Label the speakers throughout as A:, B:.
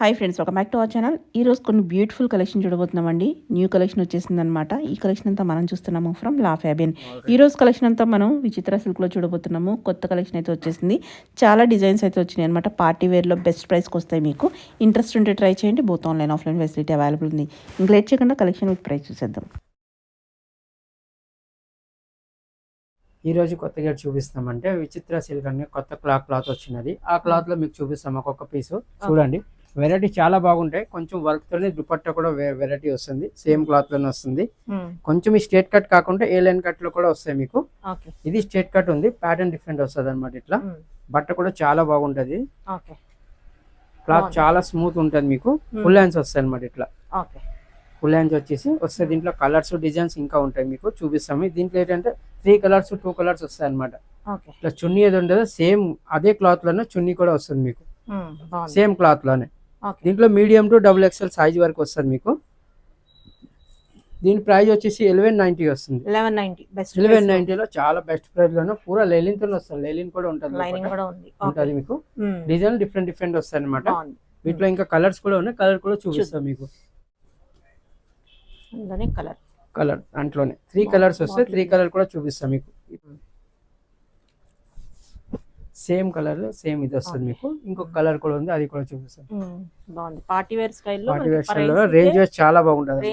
A: Hi friends, welcome back to our channel. ఈరోజు కొన్ని beautiful collection చూడబోతున్నామండి. న్యూ కలెక్షన్ వచ్చేసిందనమాట. ఈ కలెక్షన్ అంతా మనం చూస్తున్నాము ఫ్రమ్ లా ఫ్యాబిన్. ఈ రోజు కలెక్షన్ అంతా మనం విచిత్ర సిల్క్లో చూడబోతున్నాము. కొత్త కలెక్షన్ అయితే వచ్చేసింది. చాలా డిజైన్స్ అయితే వచ్చినాయి అనమాట. పార్టీ వేర్లో బెస్ట్ ప్రైస్కి వస్తాయి. మీకు ఇంట్రెస్ట్ ఉంటే ట్రై చేయండి. Both online offline facility available ఉంది. ఇంకా లేట్ చేయకుండా కలెక్షన్ విత్ ప్రైస్ చూసేద్దాం.
B: ఈరోజు కొత్తగా చూపిస్తామంటే విచిత్ర సిల్క్ అనే కొత్త క్లాత్ వచ్చినది. ఆ క్లాత్ లో మీకు చూపిస్తాం ఒక్కొక్క పీసు. చూడండి, వెరైటీ చాలా బాగుంటాయి. కొంచెం వర్క్ తోనే దుపట్టా కూడా వెరైటీ వస్తుంది. సేమ్ క్లాత్ లోనే వస్తుంది. కొంచెం ఈ స్ట్రేట్ కట్ కాకుండా ఏ లైన్ కట్ లో కూడా వస్తాయి మీకు. ఇది స్ట్రేట్ కట్ ఉంది, ప్యాటర్న్ డిఫరెంట్ వస్తుంది అనమాట. ఇట్లా బట్ట కూడా చాలా బాగుంటది. క్లాత్ చాలా స్మూత్ ఉంటది. మీకు ఫుల్ హ్యాండ్స్ వస్తాయి అనమాట. ఇట్లా ఫుల్ హ్యాండ్స్ వచ్చేసి వస్తే దీంట్లో కలర్స్ డిజైన్స్ ఇంకా ఉంటాయి. మీకు చూపిస్తాము. దీంట్లో ఏంటంటే 3 కలర్స్ 2 కలర్స్ వస్తాయి అనమాట. ఇట్లా చున్నీ ఏది ఉండదు సేమ్ అదే క్లాత్ లోనే చున్నీ కూడా వస్తుంది మీకు. సేమ్ క్లాత్ లోనే. దీంట్లో మీడియం టు XXL సైజ్ వరకు వస్తుంది మీకు. దీని ప్రైస్ వచ్చేసి 1190 వస్తుంది. 1190 లో చాలా బెస్ట్ ప్రైస్ లోనే పూరా లెలిన్ తో వస్తుంది. లెలిన్ కూడా ఉంటుంది మీకు. డిజైన్ డిఫరెంట్ వస్తాయి అనమాట. వీటిలో ఇంకా కలర్స్ కూడా ఉన్నాయి. కలర్ కూడా చూపిస్తాం మీకు. కలర్ దాంట్లోనే 3 కలర్స్ వస్తాయి. 3 కలర్ కూడా చూపిస్తాం మీకు. సేమ్ కలర్ సేమ్ ఇది వస్తుంది మీకు. ఇంకొక కలర్ కూడా ఉంది, అది కూడా చూపిస్తాం.
A: బాగుంది. పార్టీ వేర్ స్టైల్లో
B: రేంజ్ చాలా బాగుంటది.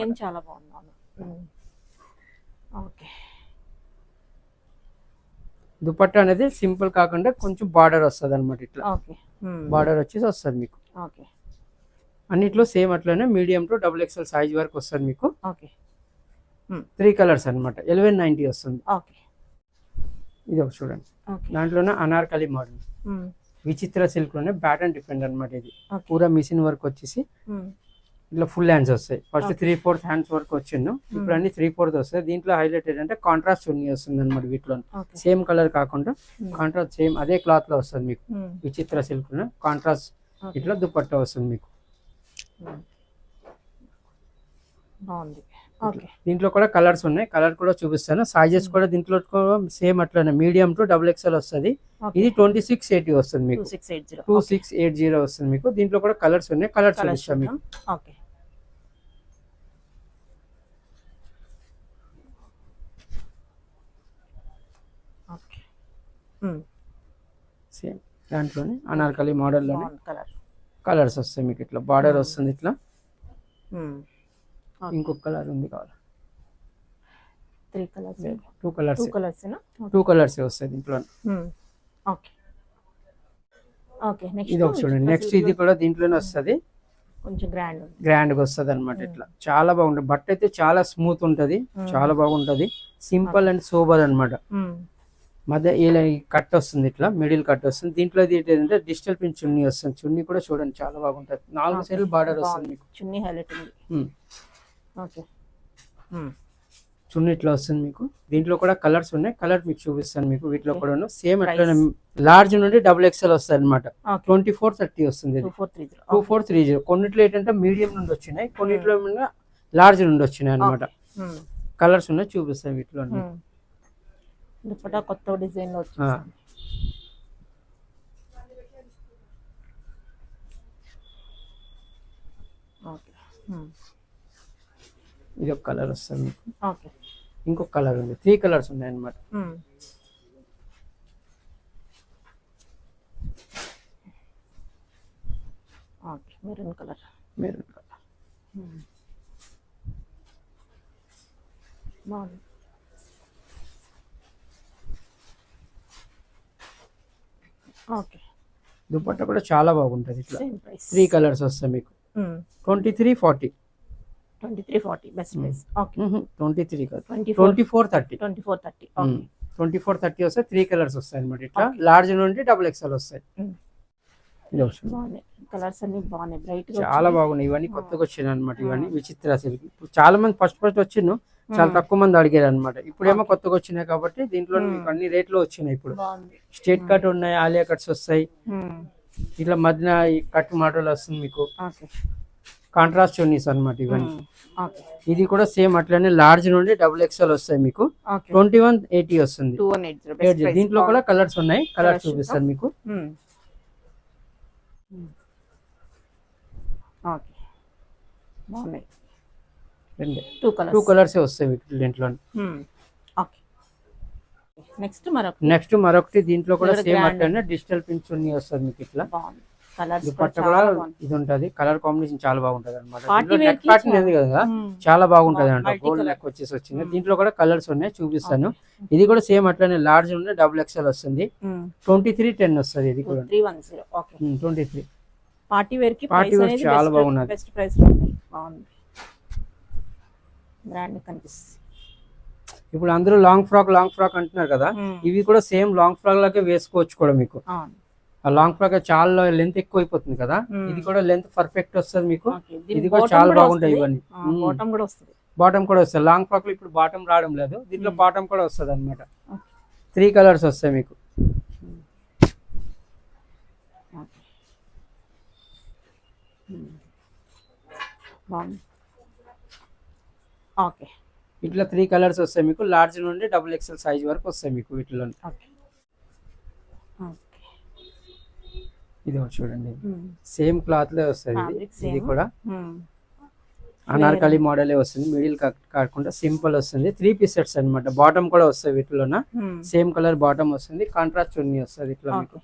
B: దుపట్టా అనేది సింపుల్ కాకుండా కొంచెం బార్డర్ వస్తుంది అనమాట. ఇట్లా బార్డర్ వచ్చేసి వస్తుంది మీకు. అన్నిట్లో సేమ్ అట్లనే మీడియం టు XXL సైజ్ వరకు వస్తుంది మీకు. 3 కలర్స్ అనమాట. 1190 వస్తుంది. ఇది ఒక చూడండి. దాంట్లోనే అనార్కలి మోడల్ విచిత్ర సిల్క్ లోనే ప్యాటర్న్ డిఫరెంట్ అనమాట. ఇది పూరా మిషన్ వర్క్ వచ్చేసి ఇట్లా ఫుల్ హ్యాండ్స్ వస్తాయి. ఫస్ట్ 3/4 హ్యాండ్స్ వరకు వచ్చిండు. ఇప్పుడు అన్ని 3/4 వస్తాయి. దీంట్లో హైలైట్ ఏంటంటే కాంట్రాస్ట్ చున్నీ వస్తుంది అనమాట. వీటిలో సేమ్ కలర్ కాకుండా కాంట్రాస్ట్ సేమ్ అదే క్లాత్ లో వస్తుంది మీకు. విచిత్ర సిల్క్ లో కాంట్రాస్ట్ ఇట్లా దుపట్టా వస్తుంది మీకు. దీంట్లో కూడా కలర్స్ ఉన్నాయి. కలర్ కూడా చూపిస్తాను. సైజెస్ కూడా దీంట్లో సేమ్ అట్లనే మీడియం టు XXL వస్తుంది. ఇది 2680 వస్తుంది మీకు. 2680 వస్తుంది మీకు. దీంట్లో కూడా కలర్స్ ఉన్నాయి. కలర్స్ చూపిస్తాను మీకు. సేమ్ దాంట్లోనే అనార్కలి మోడల్ లోనే కలర్స్ వస్తాయి మీకు. ఇట్లా బార్డర్ వస్తుంది. ఇట్లా ఇంకొక కలర్ ఉంది కావాలి. 2 కలర్స్ వస్తాయి దీంట్లో. ఇది ఒక చూడండి. నెక్స్ట్ ఇది కూడా దీంట్లోనే వస్తుంది. కొంచెం గ్రాండ్ గా వస్తుంది అనమాట. ఇట్లా చాలా బాగుంటుంది. బట్ట అయితే చాలా స్మూత్ ఉంటది. చాలా బాగుంటది. సింపుల్ అండ్ సోబర్ అనమాట. మధ్య ఇలా కట్ వస్తుంది. ఇట్లా మిడిల్ కట్ వస్తుంది. దీంట్లో ఏంటంటే డిజిటల్ ప్రింట్ చున్నీ వస్తుంది. చున్నీ కూడా చూడండి చాలా బాగుంటది. 4 సైడ్లు బార్డర్ వస్తుంది మీకు. చున్నీ హైలైట్ ఉంది. చున్నీ ఇట్లా వస్తుంది మీకు. దీంట్లో కూడా కలర్స్ ఉన్నాయి. కలర్ మీకు చూపిస్తాను మీకు. వీటిలో కూడా సేమ్ అట్లా లార్జ్ నుండి XXL వస్తాయి అనమాట. 2430 వస్తుంది. 2430. కొన్నిట్లో ఏంటంటే మీడియం నుండి వచ్చినాయి, కొన్నిట్లో లార్జ్ నుండి వచ్చినాయి అనమాట. కలర్స్ ఉన్నాయి, చూపిస్తాను వీటిలో.
A: దుపట్టా కొత్త డిజైన్ లో వచ్చింది.
B: ఇది ఒక కలర్ వస్తుంది మీకు. ఇంకొక కలర్ ఉంది. 3 కలర్స్ ఉన్నాయి అనమాట.
A: Maroon colour. బాగుంది.
B: దుపట్టా కూడా చాలా బాగుంటది. ఇట్లా 3 కలర్స్ వస్తాయి మీకు. 2340
A: బెస్ట్ ప్రైస్.
B: 23 కాదు, 2430. 2430 వస్తాయి. 3 కలర్స్ వస్తాయి అనమాట. ఇట్లా లార్జ్ నుండి XXL వస్తాయి.
A: కలర్స్ అన్ని బాగున్నాయి, బ్రైట్ గా
B: చాలా బాగున్నాయి. ఇవన్నీ కొత్తగా వచ్చినాయి అనమాట. ఇవన్నీ విచిత్ర సిల్క్. చాలా మంది ఫస్ట్ వచ్చిండు, చాలా తక్కువ మంది అడిగారు అనమాట. ఇప్పుడేమో కొత్తగా వచ్చినాయి కాబట్టి దీంట్లో మీకు అన్ని రేట్లు వచ్చినాయి. ఇప్పుడు స్ట్రేట్ కట్ ఉన్నాయి, ఆలియా కట్స్ వస్తాయి. ఇట్లా మధ్యన ఈ కట్ మోడల్ వస్తుంది మీకు. కాంట్రాస్ట్ చున్నీస్ అనమాట ఇవన్నీ. ఇది కూడా సేమ్ అట్లనే లార్జ్ నుండి XXL వస్తాయి మీకు. 2180 వస్తుంది. దీంట్లో కూడా కలర్స్ ఉన్నాయి. కలర్స్ చూపిస్తాను మీకు.
A: ఓకే, బాగున్నాయి.
B: రెండు
A: 2
B: టూ
A: కలర్స్.
B: కలర్స్ వస్తాయి వీటి దీంట్లో.
A: ఓకే, నెక్స్ట్ మరొక
B: నెక్స్ట్ మరొకటి దీంట్లో కూడా
A: ఇక్కడ
B: సేమ్
A: grand.
B: అట్లనే డిజిటల్ ప్రింట్స్ ఉన్ని వస్తుంది మీకు ఇట్లా.
A: బాగుంది. కలర్స్
B: దుపట్టా కూడా ఇది ఉంటది, కలర్ కాంబినేషన్ చాలా బాగుంటది
A: Party
B: అనమాట.
A: wear
B: నెక్
A: కి
B: ప్యాటర్న్ ఉంది కదా, చాలా బాగుంటది అంట.
A: multi
B: gold
A: colour.
B: నెక్ వచ్చేసి వచ్చింది. దీంట్లో కూడా కలర్స్ ఉన్నాయి, చూపిస్తాను. ఇది కూడా సేమ్ అట్లనే లార్జ్ ఉండే XXL వస్తుంది. 2310 వస్తుంది ఇది కూడా.
A: 310. ఓకే,
B: 23.
A: పార్టీ వేర్ కి
B: Party wear చాలా బాగున్నది.
A: బెస్ట్ ప్రైస్ లో ఉంది. బాగుంది, బ్రాండ్ కనిపిస్తుంది.
B: ఇప్పుడు అందరూ లాంగ్ ఫ్రాక్ అంటున్నారు కదా, ఇవి కూడా సేమ్ లాంగ్ ఫ్రాక్ లాగే వేసుకోవచ్చు కూడా మీకు.
A: అవును.
B: ఆ లాంగ్ ఫ్రాక్ చాలా లెంత్ ఎక్కువ అయిపోతుంది కదా, ఇది కూడా లెంత్ పర్ఫెక్ట్ వస్తుంది మీకు.
A: ఓకే,
B: ఇది కూడా చాలా బాగుంటాయి ఇవన్నీ.
A: బాటమ్ కూడా వస్తుంది.
B: బాటమ్ కూడా వస్తుంది. లాంగ్ ఫ్రాక్ లో ఇప్పుడు బాటమ్ రావడం లేదు, దీంట్లో బాటమ్ కూడా వస్తుంది అనమాట.
A: ఓకే.
B: 3 కలర్స్ వస్తాయి మీకు.
A: ఓకే. బాగుంది. ఓకే,
B: ఇట్లా 3 కలర్స్ వస్తాయి మీకు. లార్జ్ నుండి XXL సైజ్ వరకు వస్తాయి మీకు వీటిలో.
A: ఓకే. ఓకే.
B: ఇది ఒకటి చూడండి, సేమ్ క్లాత్ లే వస్తుంది ఇది.
A: Fabric
B: ఇది
A: same.
B: కూడా అనార్కలి మోడలే వస్తుంది, మిడిల్ కాకుండా సింపుల్ వస్తుంది. 3 పీస్ సెట్స్ అనమాట. బాటమ్ కూడా వస్తాయి వీటిలోన, సేమ్ కలర్ బాటమ్ వస్తుంది. కాంట్రాస్ట్ చున్నీ వస్తుంది ఇట్లా మీకు.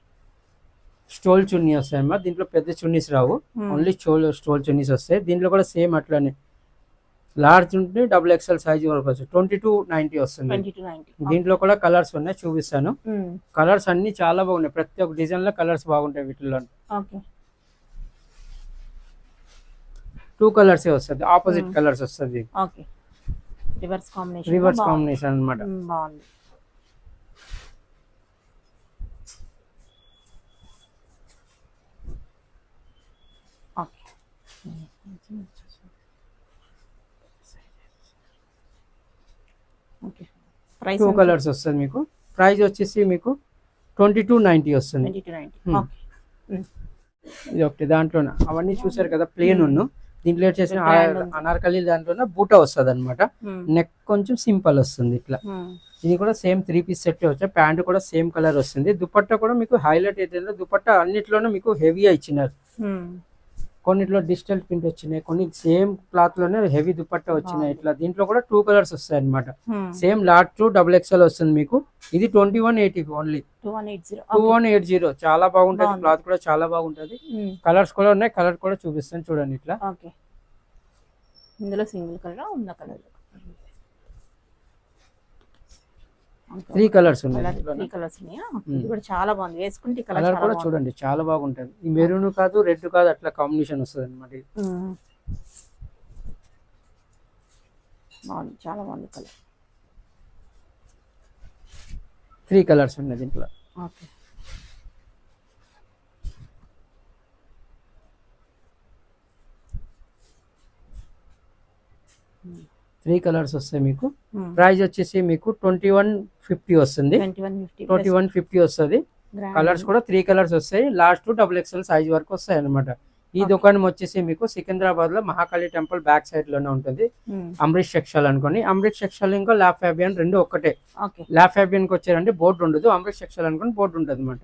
B: స్టోల్ చున్నీ వస్తాయి అన్నమాట. దీంట్లో పెద్ద చున్నీస్ రావు, ఓన్లీ స్టోల్ చున్నీస్ వస్తాయి. దీంట్లో కూడా సేమ్ అట్లానే లార్జ్ ఉంటే XXL సైజ్ వరకు వస్తుంది. 2290 వస్తుంది.
A: 2290.
B: దీంట్లో కూడా కలర్స్ ఉన్నాయి, చూపిస్తాను. కలర్స్ అన్ని చాలా బాగున్నాయి, ప్రతి ఒక్క డిజైన్ లో కలర్స్ బాగుంటాయి వీటిలో.
A: ఓకే,
B: 2 కలర్స్ వస్తుంది, ఆపోజిట్ కలర్స్ వస్తుంది.
A: Okay. Reverse combination.
B: Reverse combination అన్నమాట.
A: బాగుంది. ఓకే. ఓకే, ప్రైస్
B: 2 కలర్స్ వస్తుంది మీకు. ప్రైస్ వచ్చేసి మీకు 2290 వస్తుంది.
A: 2290. ఓకే.
B: ఇది ఒకటి దాంట్లోనే అవన్నీ చూసారు కదా ప్లేన్ ఉన్ను. దీంట్లో వచ్చేసి
A: Grand ఉంది.
B: అనార్కలి దాంట్లోనే బూటా వస్తుంది అనమాట. నెక్ కొంచెం సింపుల్ వస్తుంది ఇట్లా. ఇది కూడా సేమ్ 3 పీస్ సెట్ వచ్చాయి. ప్యాంట్ కూడా సేమ్ కలర్ వస్తుంది. దుపట్టా కూడా మీకు హైలైట్ ఏంటంటే దుపట్టా అన్నిట్లోనే మీకు హెవీగా ఇచ్చినారు. కొన్నిట్లో డిజిటల్ ప్రింట్ వచ్చినాయి, కొన్ని సేమ్ క్లాత్ లోనే హెవీ దుపట్టా వచ్చినాయి ఇట్లా. దీంట్లో కూడా 2 కలర్స్ వస్తాయి అనమాట. సేమ్ లార్జ్ టు XXL వస్తుంది మీకు. ఇది 2180 ఓన్లీ. 2180 చాలా బాగుంటది. క్లాత్ కూడా చాలా బాగుంటది. కలర్స్ కూడా ఉన్నాయి, కలర్ కూడా చూపిస్తాను చూడండి ఇట్లా.
A: ఓకే, ఇందులో సింగిల్ కలర్ ఉన్న కలర్
B: 3 కలర్స్ ఉన్నాయి.
A: 3 కలర్స్ ఉన్నాయా? ఇది కూడా చాలా బాగుంది, వేసుకుంటే ఈ
B: కలర్ కూడా చూడండి చాలా బాగుంటది. ఈ మెరూన్ కాదు, రెడ్ కాదు, అట్లా కాంబినేషన్ వస్తుంది అనమాట.
A: బాగుంది, చాలా బాగుంది కలర్.
B: 3 కలర్స్ ఉన్నాయి దీంట్లో.
A: ఓకే,
B: త్రీ కలర్స్ వస్తాయి మీకు. ప్రైస్ వచ్చేసి మీకు 2150 వస్తుంది. 2150 వస్తుంది. కలర్స్ కూడా 3 కలర్స్ వస్తాయి. లాస్ట్ XXL సైజ్ వరకు వస్తాయి అనమాట. ఈ దుకాణం వచ్చేసి మీకు సికింద్రాబాద్ లో మహాకాళి టెంపుల్ బ్యాక్ సైడ్ లోనే ఉంటుంది. అమృత్ సెక్షల్ అనుకోండి. అమృత్ సెక్షల్ ఇంకా ల్యాబ్ ఫ్యాబియన్ రెండు ఒక్కటే. ల్యాబ్ ఫ్యాబియన్ కి వచ్చారంటే బోర్డు ఉండదు, అమృత్ సెక్షల్ అనుకోని బోర్డు ఉంటుంది అనమాట.